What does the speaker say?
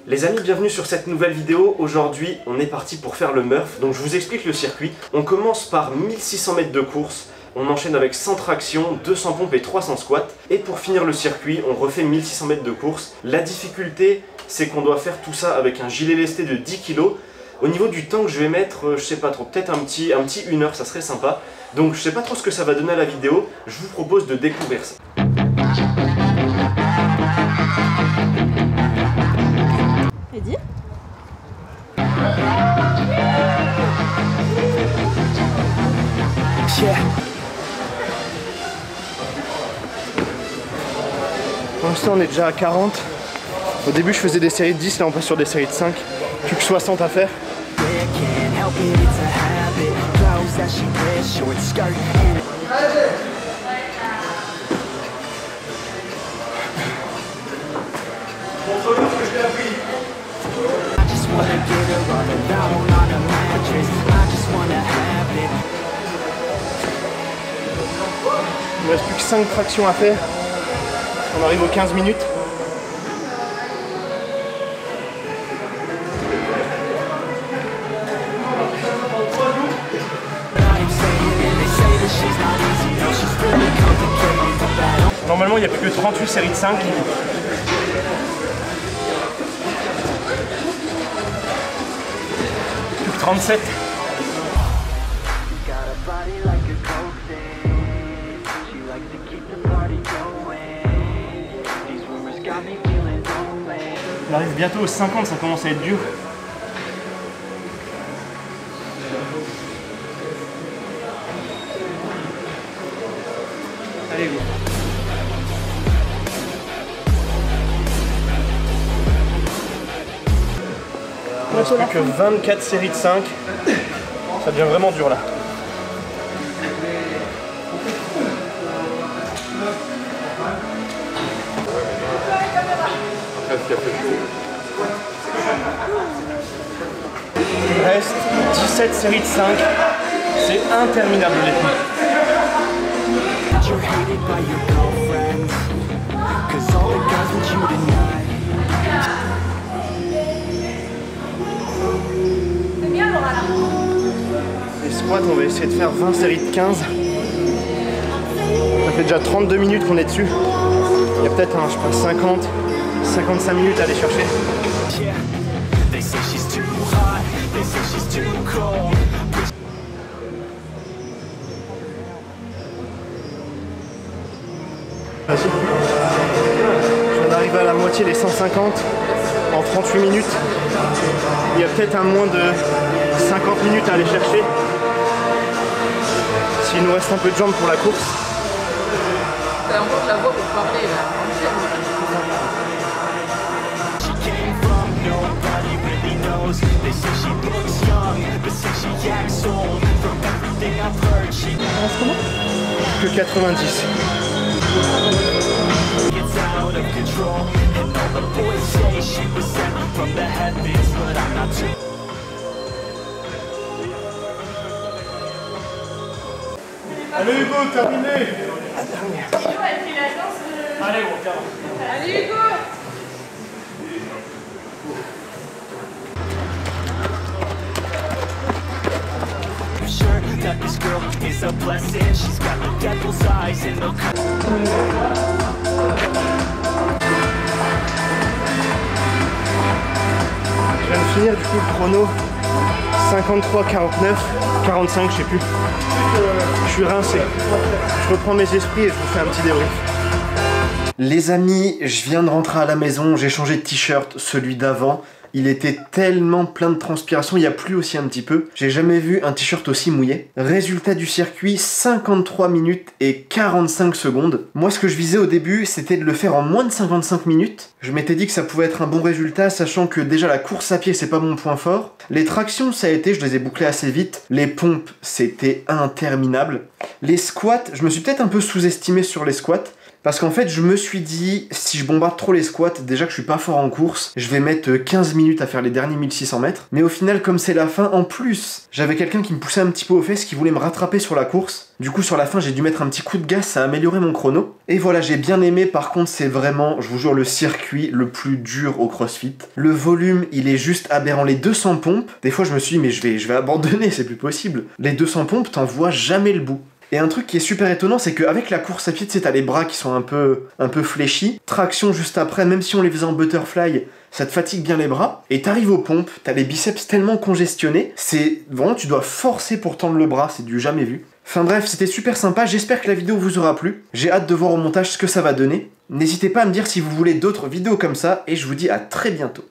Les amis, bienvenue sur cette nouvelle vidéo. Aujourd'hui, on est parti pour faire le Murph. Donc je vous explique le circuit. On commence par 1600 mètres de course. On enchaîne avec 100 tractions, 200 pompes et 300 squats. Et pour finir le circuit, on refait 1600 mètres de course. La difficulté, c'est qu'on doit faire tout ça avec un gilet lesté de 10 kg. Au niveau du temps que je vais mettre, je sais pas trop, peut-être un petit 1 heure, ça serait sympa. Donc je sais pas trop ce que ça va donner à la vidéo. Je vous propose de découvrir ça. Eddie ? Pour l'instant on est déjà à 40. Au début je faisais des séries de 10, là on passe sur des séries de 5. Plus que 60 à faire. Montre-leur ce que je t'ai appris. Il ne reste plus que 5 tractions à faire. On arrive aux 15 minutes. Normalement, il n'y a plus que 38 séries de 5. Plus que 37. On arrive bientôt aux 50, ça commence à être dur. Allez, go. Il ne reste plus que 24 séries de 5. Ça devient vraiment dur là. Il reste 17 séries de 5. C'est interminable les trucs. Les squats, on va essayer de faire 20 séries de 15. Ça fait déjà 32 minutes qu'on est dessus. Il y a peut-être, je sais pas, 50, 55 minutes à aller chercher. On arrive à la moitié des 150 en 38 minutes. Il y a peut-être un moins de 50 minutes à aller chercher. S'il nous reste un peu de jambes pour la course. T'as encore de la voix pour parler là. Que 90. Allez Hugo, terminé. La dernière. Allez, on regarde. Allez Hugo! Je viens de finir du coup le chrono 53, 49, 45, je sais plus. Je suis rincé. Je reprends mes esprits et je vous fais un petit débrief. Les amis, je viens de rentrer à la maison, j'ai changé de t-shirt, celui d'avant. Il était tellement plein de transpiration, il y a plu aussi un petit peu. J'ai jamais vu un t-shirt aussi mouillé. Résultat du circuit, 53 minutes et 45 secondes. Moi, ce que je visais au début, c'était de le faire en moins de 55 minutes. Je m'étais dit que ça pouvait être un bon résultat, sachant que déjà la course à pied, c'est pas mon point fort. Les tractions, ça a été, je les ai bouclées assez vite. Les pompes, c'était interminable. Les squats, je me suis peut-être un peu sous-estimé sur les squats. Parce qu'en fait, je me suis dit, si je bombarde trop les squats, déjà que je suis pas fort en course, je vais mettre 15 minutes à faire les derniers 1600 mètres. Mais au final, comme c'est la fin, en plus, j'avais quelqu'un qui me poussait un petit peu aux fesses, qui voulait me rattraper sur la course. Du coup, sur la fin, j'ai dû mettre un petit coup de gaz, ça a amélioré mon chrono. Et voilà, j'ai bien aimé. Par contre, c'est vraiment, je vous jure, le circuit le plus dur au CrossFit. Le volume, il est juste aberrant. Les 200 pompes, des fois, je me suis dit, mais je vais abandonner, c'est plus possible. Les 200 pompes, t'en vois jamais le bout. Et un truc qui est super étonnant, c'est qu'avec la course à pied, tu sais, t'as les bras qui sont un peu fléchis. Traction juste après, même si on les faisait en butterfly, ça te fatigue bien les bras. Et t'arrives aux pompes, t'as les biceps tellement congestionnés. C'est vraiment, tu dois forcer pour tendre le bras, c'est du jamais vu. Enfin bref, c'était super sympa, j'espère que la vidéo vous aura plu. J'ai hâte de voir au montage ce que ça va donner. N'hésitez pas à me dire si vous voulez d'autres vidéos comme ça, et je vous dis à très bientôt.